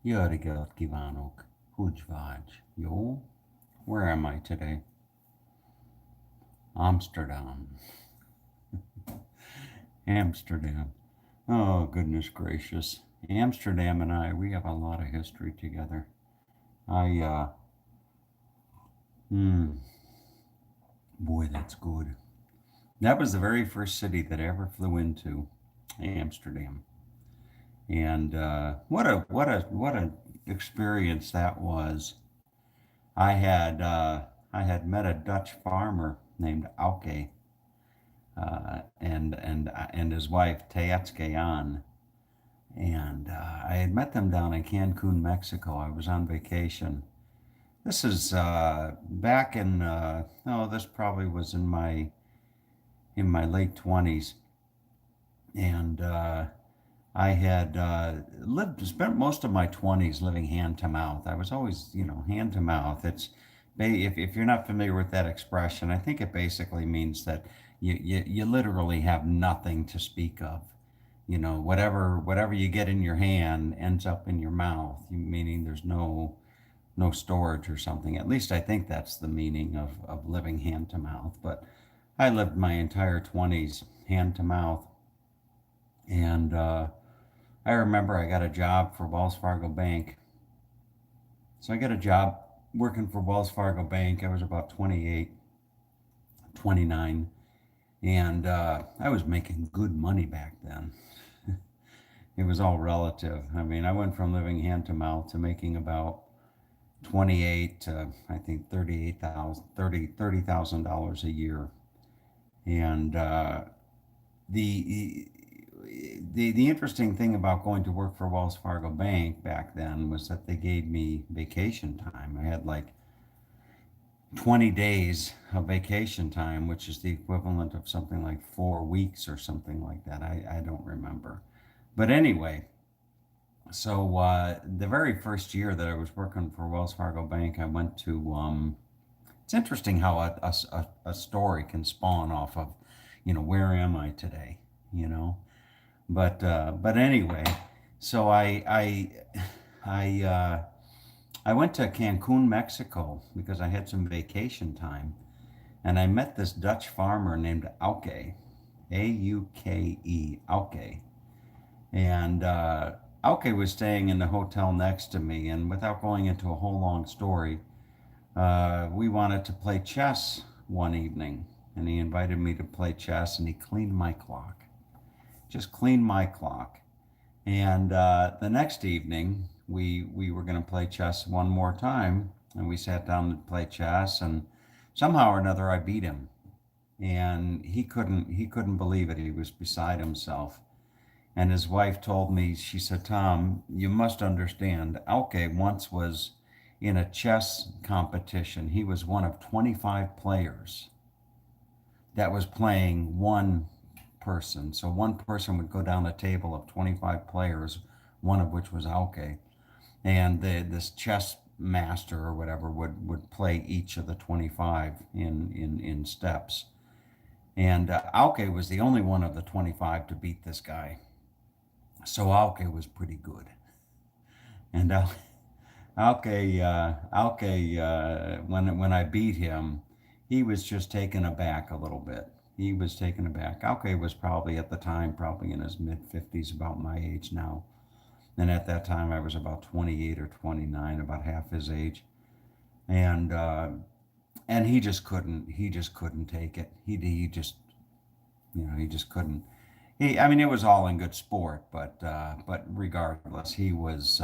Jó reggelt kívánok! Hogy vagy? Jó? Where am I today? Amsterdam. Amsterdam. Oh, goodness gracious. Amsterdam and I, we have a lot of history together. I, hmm, boy, that's good. That was the very first city that I ever flew into, Amsterdam. And what a experience that was. I had I had met a Dutch farmer named Auke, and his wife Teatske An, and I had met them down in Cancun, Mexico. I was on vacation. This is back in no, this probably was in my late 20s, and I had spent most of my 20s living hand to mouth. I was always, hand to mouth. If you're not familiar with that expression, I think it basically means that you literally have nothing to speak of. Whatever you get in your hand ends up in your mouth, meaning there's no storage or something. At least I think that's the meaning of living hand to mouth. But I lived my entire 20s hand to mouth. And I remember I got a job for Wells Fargo Bank. So I got a job working for Wells Fargo Bank. I was about 28, 29, and I was making good money back then. It was all relative. I mean, I went from living hand to mouth to making about 28 to I think 38,000, $30,000 a year. And the the interesting thing about going to work for Wells Fargo Bank back then was that they gave me vacation time. I had like 20 days of vacation time, which is the equivalent of something like 4 weeks or something like that. I don't remember. But anyway, so the very first year that I was working for Wells Fargo Bank, I went to, it's interesting how a story can spawn off of, where am I today, you know? But anyway, so I I went to Cancun, Mexico because I had some vacation time, and I met this Dutch farmer named Auke, Auke, Auke, and Auke was staying in the hotel next to me, and without going into a whole long story, we wanted to play chess one evening, and he invited me to play chess, and he cleaned my clock, just cleaned my clock. And the next evening, we were going to play chess one more time, and we sat down to play chess, and somehow or another, I beat him, and he couldn't believe it. He was beside himself. And his wife told me, she said, "Tom, you must understand. Alke once was in a chess competition. He was one of 25 players that was playing one person. So one person would go down a table of 25 players, one of which was Auke, and this chess master or whatever would play each of the 25 in steps. And Auke was the only one of the 25 to beat this guy. So Auke was pretty good. And when I beat him, he was just taken aback a little bit. He was taken aback. Auke was probably at the time, probably in his mid 50s, about my age now. And at that time, I was about 28 or 29, about half his age. And he just couldn't take it. He just, he just couldn't. I mean, it was all in good sport, but regardless, he was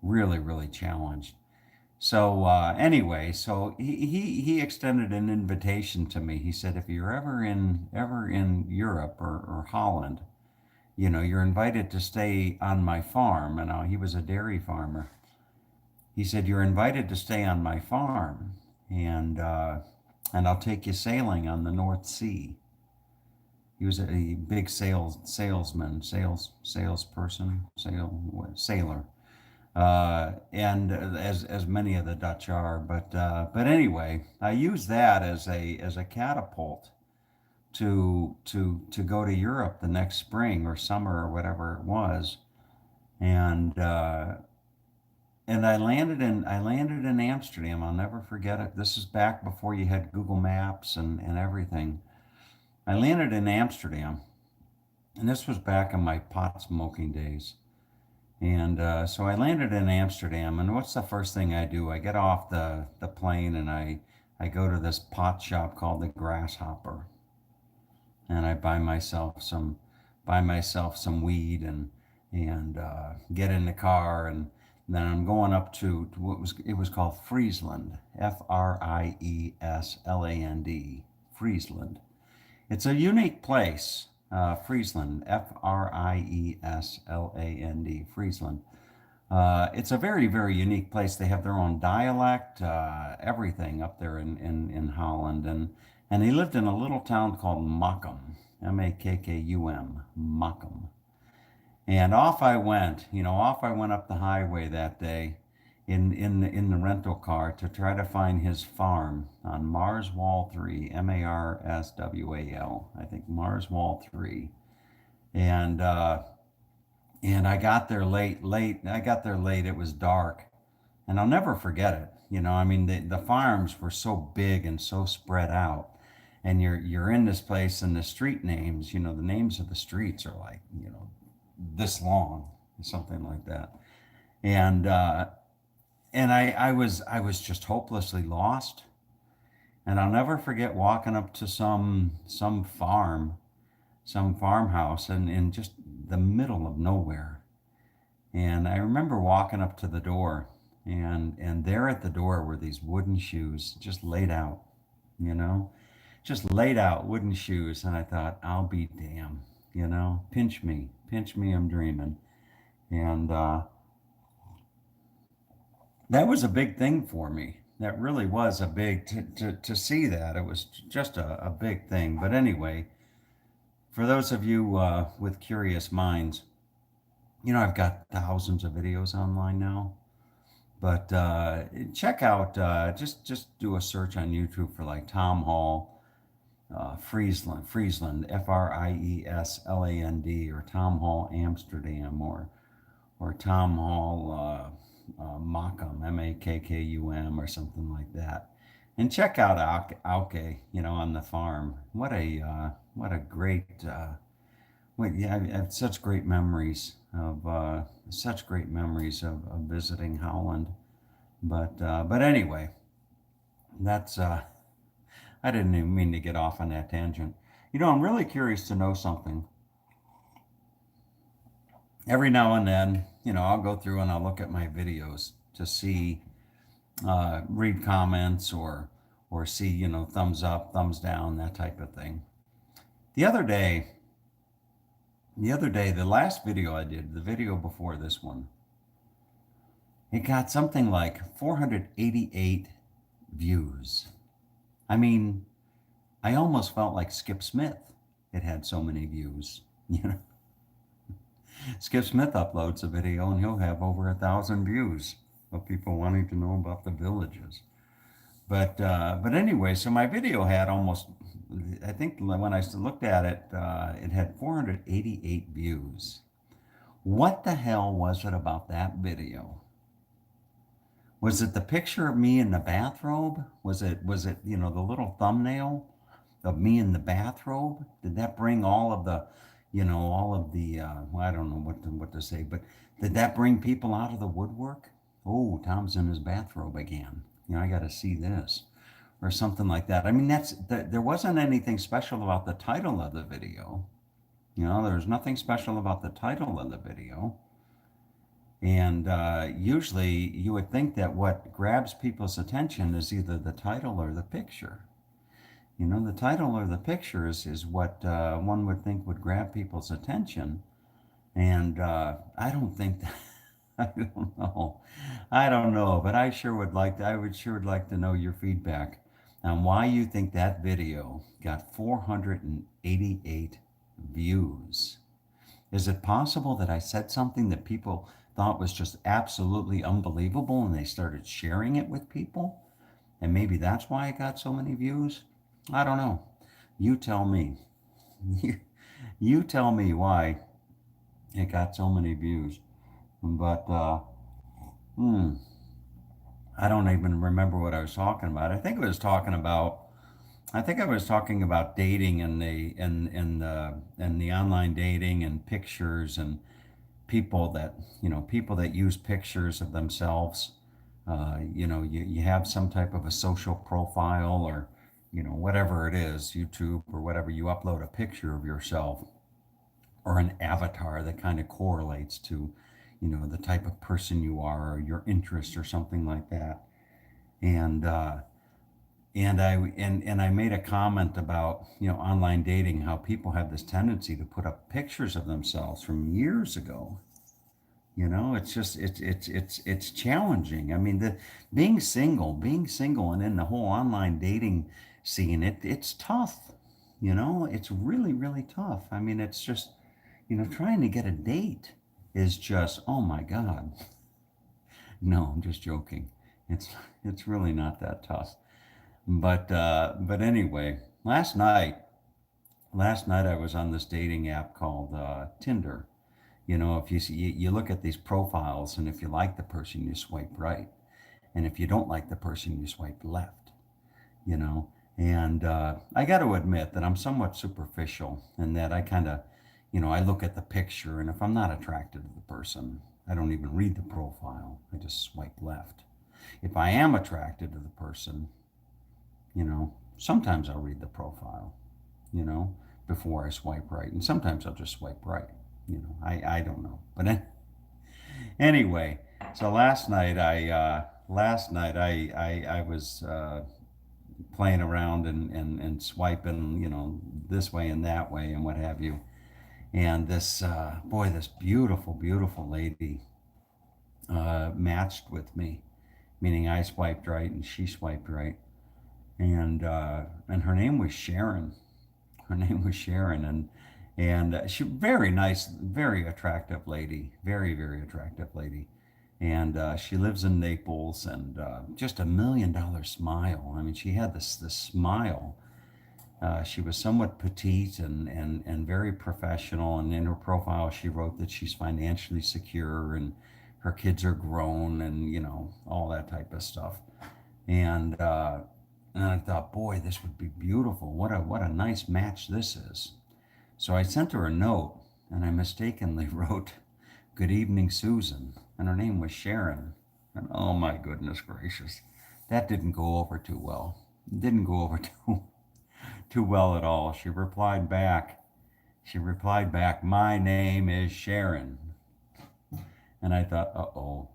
really, really challenged. So anyway, so he extended an invitation to me. He said, if you're ever in Europe or Holland, you're invited to stay on my farm. And he was a dairy farmer. He said, you're invited to stay on my farm, and I'll take you sailing on the North Sea. He was a big salesman, salesperson, sailor, and as many of the Dutch are. But anyway, I used that as a catapult to go to Europe the next spring or summer or whatever it was, and I landed in Amsterdam. I'll never forget it. This is back before you had Google Maps and everything. I landed in Amsterdam, and this was back in my pot smoking days. And so I landed in Amsterdam, and what's the first thing I do? I get off the plane and I go to this pot shop called the Grasshopper, and I buy myself some weed and get in the car, and then I'm going up to what was called Friesland, Friesland, Friesland. It's a unique place, Friesland, Friesland, Friesland. It's a very, very unique place. They have their own dialect, everything up there in Holland. And he lived in a little town called Makkum, Makkum, Makkum. And off I went up the highway that day in the rental car to try to find his farm on Marswal 3, Marswal, I think Marswal 3. And and I got there late. I got there late. It was dark, and I'll never forget it. I mean, the farms were so big and so spread out, and you're in this place, and the street names, the names of the streets are like, this long, something like that. And I was just hopelessly lost. And I'll never forget walking up to some farmhouse, and in just the middle of nowhere. And I remember walking up to the door, and there at the door were these wooden shoes just laid out, you know, just laid out wooden shoes. And I thought, I'll be damned, pinch me, I'm dreaming. And that was a big thing for me. That really was a big, to see that. It was just a big thing. But anyway, for those of you with curious minds, I've got thousands of videos online now. But check out, just do a search on YouTube for like Tom Hall, Friesland, Friesland, or Tom Hall Amsterdam, or Tom Hall Makkum, Makkum, or something like that. And check out Auke, on the farm. What a great, yeah, I have such great memories of visiting Holland. But anyway, that's I didn't even mean to get off on that tangent. I'm really curious to know something. Every now and then, I'll go through and I'll look at my videos to see, read comments or see, thumbs up, thumbs down, that type of thing. The other day, the last video I did, the video before this one, it got something like 488 views. I mean, I almost felt like Skip Smith. It had so many views. Skip Smith uploads a video and he'll have over 1,000 views of people wanting to know about the villages. But anyway, so my video had almost, I think when I looked at it, it had 488 views. What the hell was it about that video? Was it the picture of me in the bathrobe? Was it the little thumbnail of me in the bathrobe? Did that bring well, I don't know what to say, but did that bring people out of the woodwork? Oh, Tom's in his bathrobe again. I got to see this, or something like that. I mean, there wasn't anything special about the title of the video. There's nothing special about the title of the video. And usually you would think that what grabs people's attention is either the title or the picture. The title or the picture is what one would think would grab people's attention. And I don't think that, I don't know. I don't know, but I would sure like to know your feedback on why you think that video got 488 views. Is it possible that I said something that people thought was just absolutely unbelievable and they started sharing it with people? And maybe that's why it got so many views? I don't know. You tell me. You tell me why it got so many views. But hmm, I don't even remember what I was talking about. I think I was talking about dating and the online dating and pictures and people that use pictures of themselves. You have some type of a social profile or whatever it is, YouTube or whatever. You upload a picture of yourself or an avatar that kind of correlates to the type of person you are or your interest or something like that. And uh, and I and I made a comment about online dating, how people have this tendency to put up pictures of themselves from years ago. It's just it's challenging. I mean, the being single and in the whole online dating scene, it's tough. It's really, really tough. I mean, it's just, trying to get a date is just, oh my God. No, I'm just joking. It's it's really not that tough. But anyway, last night I was on this dating app called Tinder. If you see, you look at these profiles, and if you like the person, you swipe right, and if you don't like the person, you swipe left. You know, and I got to admit that I'm somewhat superficial, and that I kind of, I look at the picture, and if I'm not attracted to the person, I don't even read the profile. I just swipe left. If I am attracted to the person, sometimes I'll read the profile, you know, before I swipe right. And sometimes I'll just swipe right. I don't know. But anyway, so last night I was playing around and swiping, this way and that way and what have you. And this beautiful, beautiful lady matched with me, meaning I swiped right and she swiped right. And her name was Sharon. Her name was Sharon, and she very nice, very attractive lady, very, very attractive lady. And she lives in Naples, and just $1 million smile. I mean, she had this smile. She was somewhat petite and very professional. And in her profile, she wrote that she's financially secure and her kids are grown, and all that type of stuff. And and I thought, boy, this would be beautiful. What a nice match this is. So I sent her a note, and I mistakenly wrote, "Good evening, Susan," and her name was Sharon. And oh my goodness gracious, that didn't go over too well. It didn't go over too well at all. She replied back, "My name is Sharon." And I thought, uh-oh.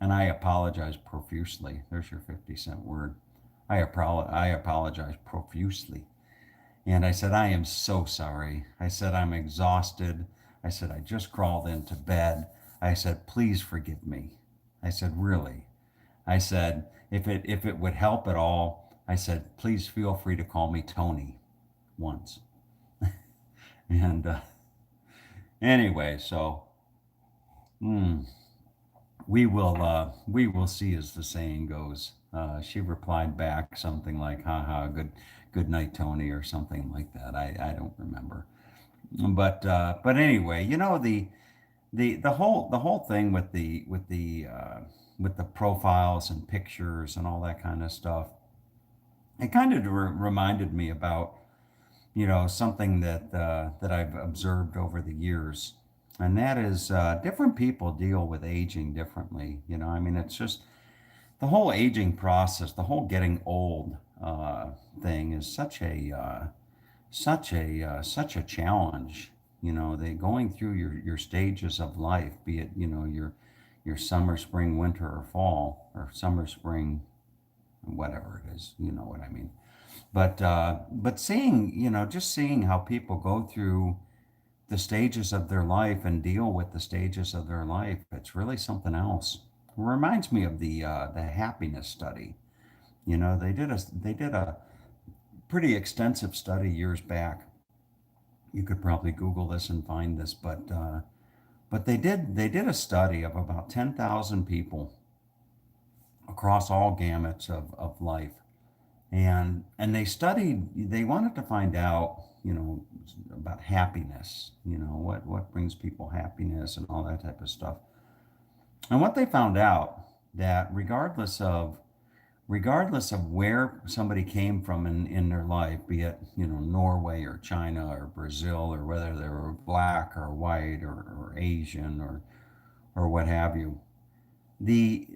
And I apologized profusely. There's your 50-cent word. I apologize profusely. And I said, "I am so sorry." I said, "I'm exhausted." I said, "I just crawled into bed." I said, "Please forgive me." I said, "Really." I said, if it would help at all, I said, "Please feel free to call me Tony," once. And anyway, so mm, we will see, as the saying goes. She replied back something like, "Haha, good night, Tony," or something like that. I don't remember. But anyway, the whole thing with the profiles and pictures and all that kind of stuff. It kind of reminded me about something that I've observed over the years, and that is different people deal with aging differently. I mean, it's just the whole aging process, the whole getting old thing is such a challenge. They going through your stages of life, be it your summer, spring, winter, or fall, or summer, spring, whatever it is. You know what I mean? But seeing, just seeing how people go through the stages of their life and deal with the stages of their life, it's really something else. It reminds me of the happiness study. They did a pretty extensive study years back. You could probably Google this and find this, but they did a study of about 10,000 people across all gamuts of life. And they wanted to find out, about happiness, what brings people happiness and all that type of stuff. And what they found out that regardless of where somebody came from in their life, be it, Norway or China or Brazil, or whether they were black or white or Asian or what have you, the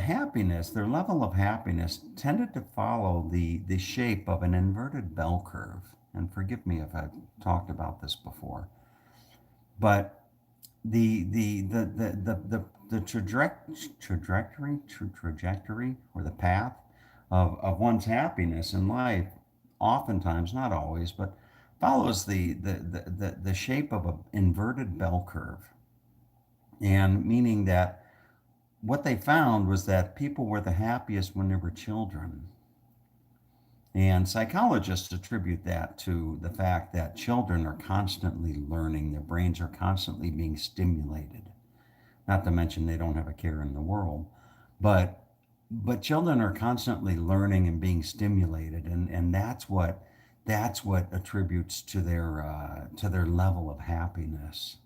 happiness, their level of happiness tended to follow the shape of an inverted bell curve. And forgive me if I've talked about this before, but the trajectory or the path of one's happiness in life, oftentimes, not always, but follows the shape of an inverted bell curve. And meaning that what they found was that people were the happiest when they were children. And psychologists attribute that to the fact that children are constantly learning, their brains are constantly being stimulated. Not to mention they don't have a care in the world. But children are constantly learning and being stimulated, and that's what attributes to their level of happiness.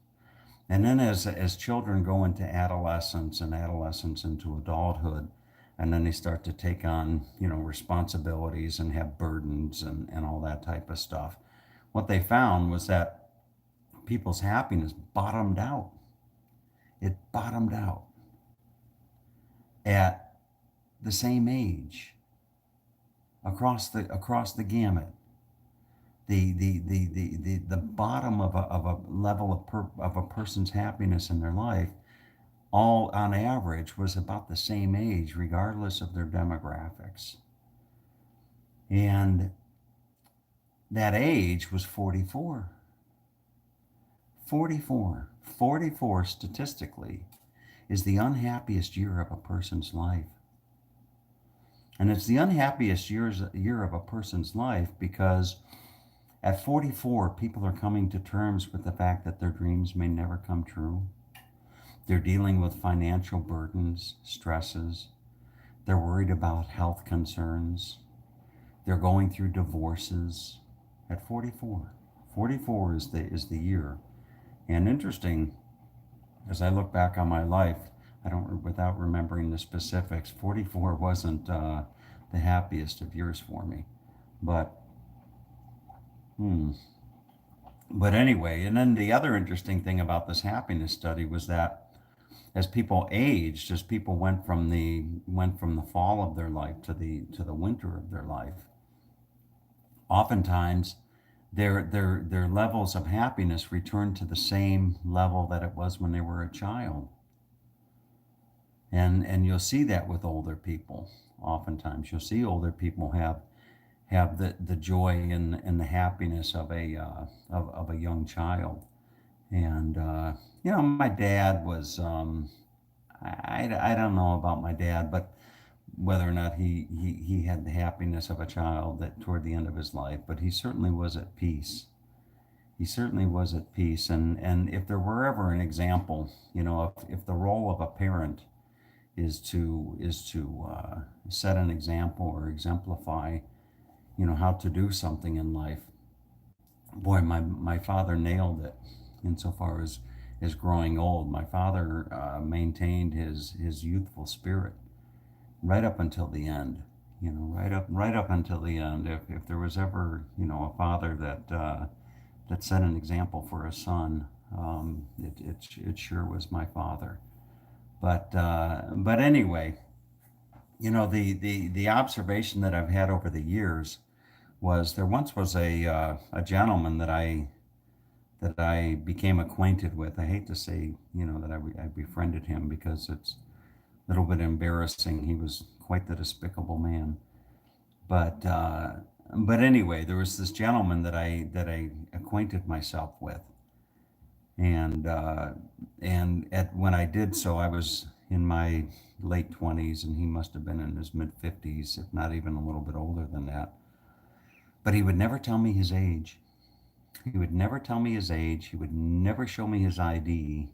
And then as children go into adolescence and adolescence into adulthood, and then they start to take on, responsibilities and have burdens and all that type of stuff. What they found was that people's happiness bottomed out. It bottomed out at the same age across the gamut. The bottom of a level of a person's happiness in their life, all on average, was about the same age, regardless of their demographics. And that age was 44. 44 statistically is the unhappiest year of a person's life. And it's the unhappiest year of a person's life because at 44, people are coming to terms with the fact that their dreams may never come true. They're dealing with financial burdens, stresses. They're worried about health concerns. They're going through divorces at 44. 44 is the year. And interesting, as I look back on my life, without remembering the specifics, 44 wasn't the happiest of years for me. But, but anyway, and then the other interesting thing about this happiness study was that as people aged, as people went from the fall of their life to the winter of their life, oftentimes their levels of happiness returned to the same level that it was when they were a child. And you'll see that with older people. Oftentimes, you'll see older people have the joy and the happiness of a young child. And my dad was I don't know about my dad, but whether or not he had the happiness of a child that toward the end of his life, but he certainly was at peace. He certainly was at peace. And if there were ever an example, if the role of a parent is to set an example or exemplify, how to do something in life, boy, my father nailed it insofar as growing old. My father maintained his youthful spirit right up until the end. Right up until the end. If there was ever, a father that set an example for a son, it sure was my father. But anyway, the observation that I've had over the years was there once was a gentleman that I became acquainted with. I hate to say, that I befriended him because it's a little bit embarrassing. He was quite the despicable man. But anyway, there was this gentleman that I acquainted myself with, and when I did so, I was in my late 20s, and he must have been in his mid 50s, if not even a little bit older than that. But he would never tell me his age. He would never tell me his age. He would never show me his ID.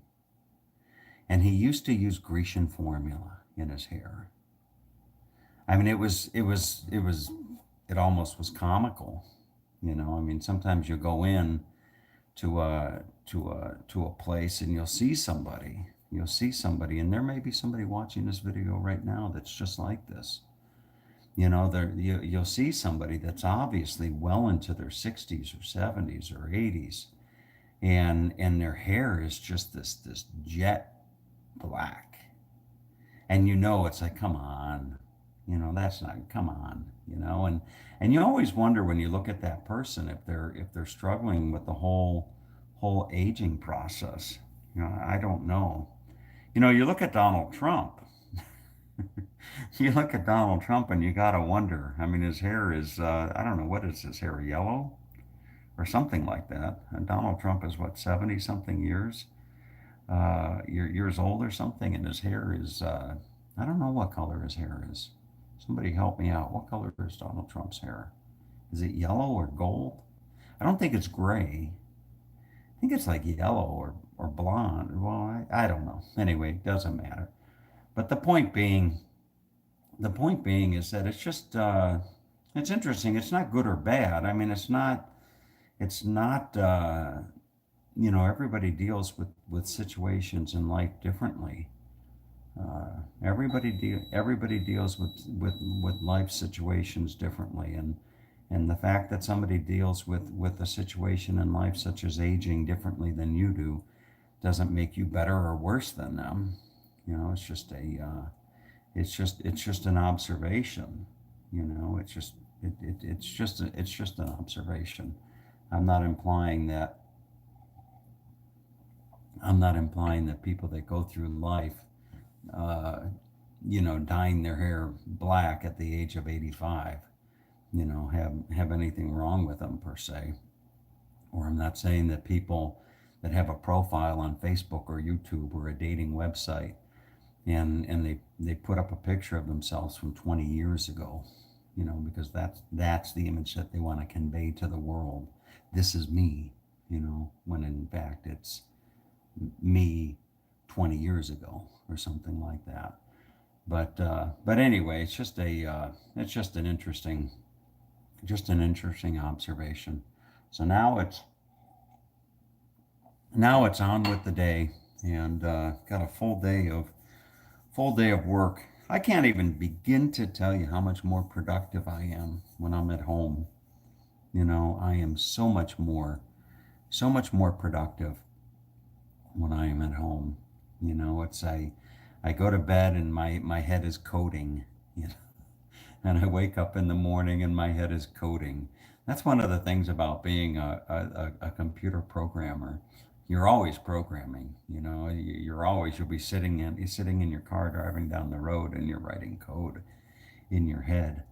And he used to use Grecian formula in his hair. I mean, it almost was comical. I mean, sometimes you go in to a place and you'll see somebody You'll see somebody, and there may be somebody watching this video right now that's just like this. You know, you'll see somebody that's obviously well into their 60s or 70s or 80s, and their hair is just this jet black. And you know, it's like, come on, you know, that's not, come on, you know, and you always wonder when you look at that person if they're struggling with the whole aging process. You know, I don't know. You know, you look at Donald Trump. You look at Donald Trump and you gotta wonder. I mean, his hair is, I don't know, what is his hair, yellow or something like that. And Donald Trump is what, 70 something years old or something, and his hair is, I don't know what color his hair is. Somebody help me out. What color is Donald Trump's hair? Is it yellow or gold? I don't think it's gray. I think it's like yellow or blonde. Well, I don't know. Anyway, it doesn't matter. But the point being is that it's just, it's interesting. It's not good or bad. I mean, it's not, you know, everybody deals with situations in life differently. Everybody deals with life situations differently, and the fact that somebody deals with a situation in life such as aging differently than you do doesn't make you better or worse than them. You know, it's just an observation. You know, it's just an observation. I'm not implying that I'm not implying that people that go through life, uh, you know, dyeing their hair black at the age of 85, you know, have anything wrong with them per se. Or I'm not saying that people that have a profile on Facebook or YouTube or a dating website, and they put up a picture of themselves from 20 years ago, you know, because that's the image that they want to convey to the world. This is me, you know, when in fact it's me 20 years ago or something like that. But anyway, it's just an interesting observation. So now it's on with the day, and got a full day of work. I can't even begin to tell you how much more productive I am when I'm at home. You know, I am so much more productive when I am at home. You know, I go to bed and my head is coding, you know, and I wake up in the morning and my head is coding. That's one of the things about being a computer programmer. You're always programming, you know, you'll be sitting in your car driving down the road and you're writing code in your head,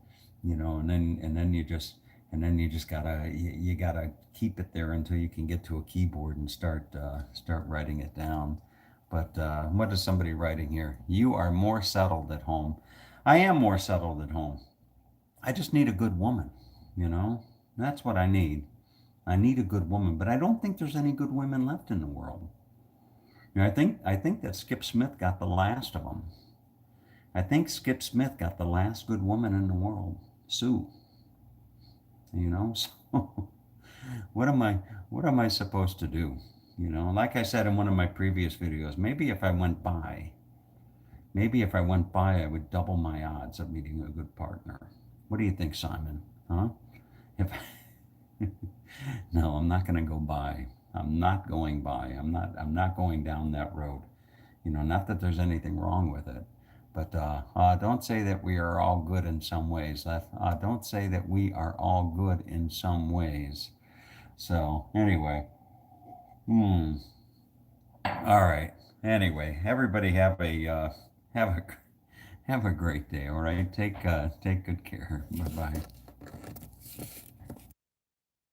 you know, and then you just gotta keep it there until you can get to a keyboard and start writing it down. But what is somebody writing here? You are more settled at home. I am more settled at home. I just need a good woman, you know. That's what I need. I need a good woman, but I don't think there's any good women left in the world. You know, I think that Skip Smith got the last of them. I think Skip Smith got the last good woman in the world, Sue. You know, so what am I what am I supposed to do? You know, like I said in one of my previous videos, maybe if I went by, I would double my odds of meeting a good partner. What do you think, Simon? Huh? If No, I'm not going to go by. I'm not going by. I'm not going down that road. You know, not that there's anything wrong with it, but don't say that we are all good in some ways. Don't say that we are all good in some ways. So anyway, hmm. All right. Anyway, everybody have a have a great day. All right. Take good care. Bye bye.